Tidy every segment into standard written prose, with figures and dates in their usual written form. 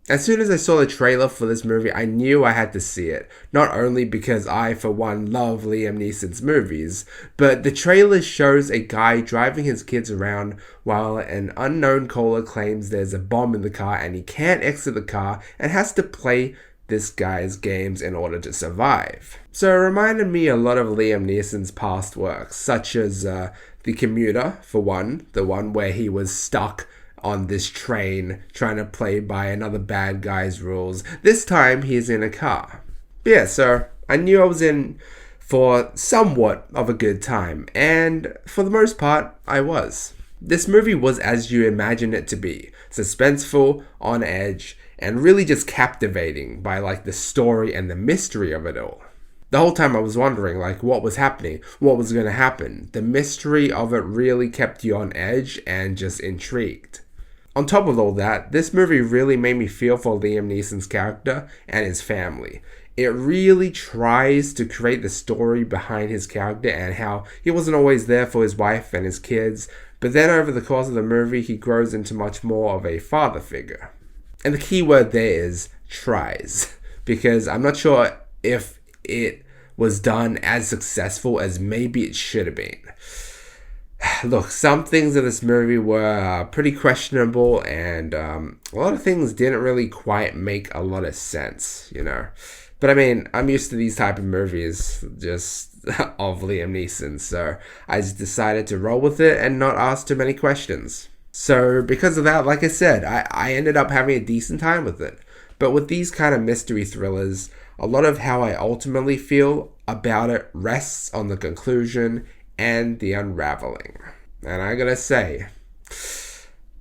As soon as I saw the trailer for this movie, I knew I had to see it. Not only because I, for one, love Liam Neeson's movies, but the trailer shows a guy driving his kids around while an unknown caller claims there's a bomb in the car and he can't exit the car and has to play this guy's games in order to survive. So it reminded me a lot of Liam Neeson's past works, such as The Commuter, for one, the one where he was stuck on this train trying to play by another bad guy's rules. This time he's in a car. But yeah, so I knew I was in for somewhat of a good time, and for the most part, I was. This movie was as you imagine it to be, suspenseful, on edge, and really just captivating by like the story and the mystery of it all. The whole time I was wondering like what was happening, what was going to happen. The mystery of it really kept you on edge and just intrigued. On top of all that, this movie really made me feel for Liam Neeson's character and his family. It really tries to create the story behind his character and how he wasn't always there for his wife and his kids, but then over the course of the movie, he grows into much more of a father figure. And the key word there is tries, because I'm not sure if it was done as successful as maybe it should have been. Look, some things in this movie were pretty questionable, and a lot of things didn't really quite make a lot of sense, you know. But I mean, I'm used to these type of movies, just of Liam Neeson, so I just decided to roll with it and not ask too many questions. So because of that, like I said, I ended up having a decent time with it. But with these kind of mystery thrillers, a lot of how I ultimately feel about it rests on the conclusion and the unraveling. And I gotta say,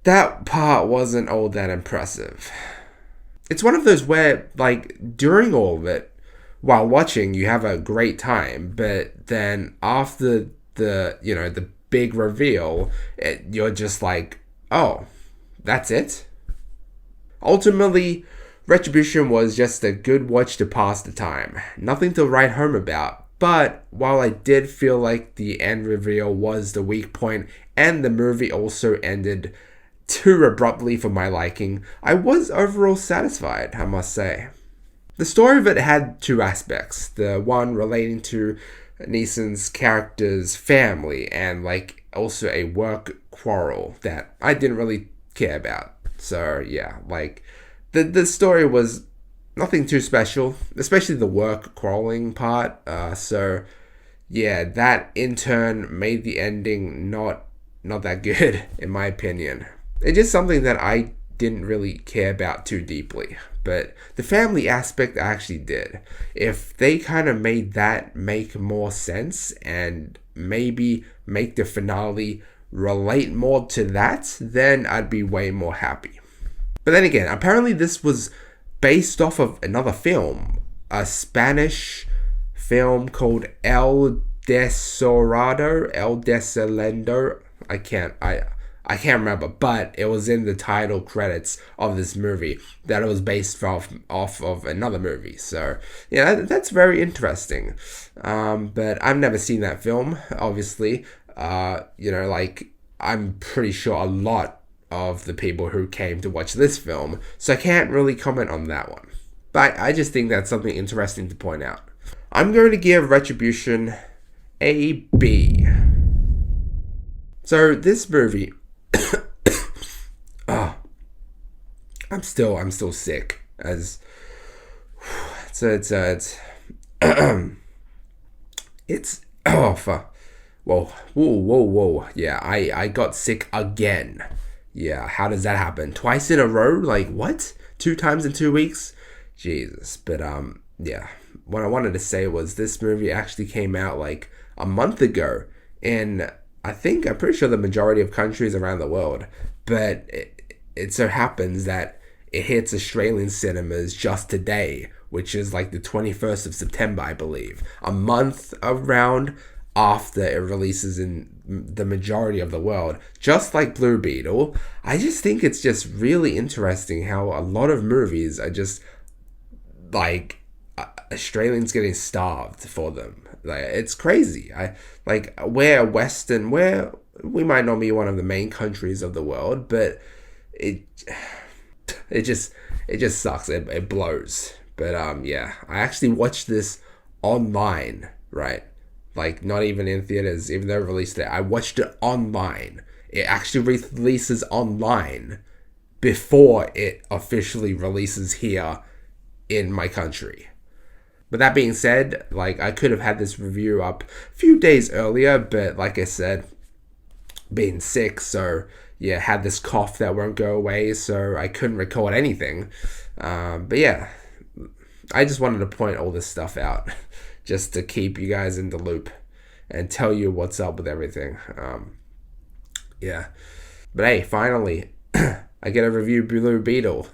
that part wasn't all that impressive. It's one of those where, like, during all of it, while watching, you have a great time, but then after the big reveal, you're just like, oh, that's it? Ultimately, Retribution was just a good watch to pass the time. Nothing to write home about. But while I did feel like the end reveal was the weak point and the movie also ended too abruptly for my liking, I was overall satisfied, I must say. The story of it had two aspects. The one relating to Neeson's character's family and like also a work quarrel that I didn't really care about. So yeah, like the story was nothing too special, especially the work quarreling part. So yeah, that in turn made the ending not that good in my opinion. It's just something that I didn't really care about too deeply. But the family aspect I actually did. If they kind of made that make more sense and maybe make the finale relate more to that, then I'd be way more happy. But then again, apparently this was based off of another film, a Spanish film called El Desolando. I can't remember, but it was in the title credits of this movie that it was based off of another movie. So yeah, that's very interesting. But I've never seen that film, obviously. Like I'm pretty sure a lot of the people who came to watch this film, so I can't really comment on that one. But I just think that's something interesting to point out. I'm going to give Retribution a B. So this movie, I'm still sick. It's oh fuck. Whoa. Yeah, I got sick again. Yeah, how does that happen? Twice in a row? Like, what? 2 times in 2 weeks? Jesus. But, yeah. What I wanted to say was this movie actually came out, like, a month ago in, I'm pretty sure the majority of countries around the world. But it so happens that it hits Australian cinemas just today, which is, like, the 21st of September, I believe. A month around after it releases in the majority of the world, just like Blue Beetle. I just think it's just really interesting how a lot of movies are just like Australians getting starved for them. Like, it's crazy. We're Western, we might not be one of the main countries of the world, but it it just sucks. It blows. But yeah, I actually watched this online, right? Like, not even in theaters, even though it released it. I watched it online. It actually releases online before it officially releases here in my country. But that being said, like, I could have had this review up a few days earlier, but like I said, being sick, so yeah, had this cough that won't go away, so I couldn't record anything. But yeah, I just wanted to point all this stuff out just to keep you guys in the loop and tell you what's up with everything. Yeah. But hey, finally, I get a review Blue Beetle.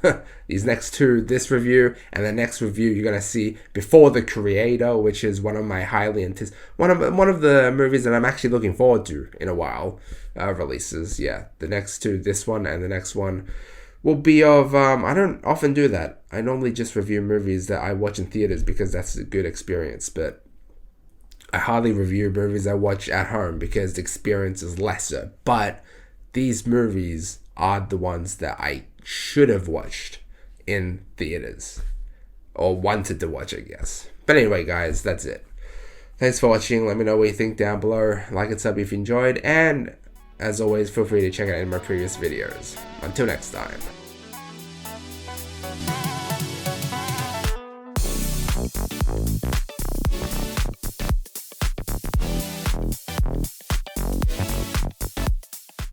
These next two, this review and the next review you're gonna see before the Creator, which is one of my highly anticipated, one of the movies that I'm actually looking forward to in a while. Releases. Yeah, the next two, this one and the next one, will be of I don't often do that. I normally just review movies that I watch in theaters because that's a good experience, but I hardly review movies I watch at home because the experience is lesser. But these movies are the ones that I should have watched in theaters, or wanted to watch, I guess. But anyway, guys, that's it. Thanks for watching. Let me know what you think down below. Like and sub if you enjoyed, and as always, feel free to check out any of my previous videos. Until next time.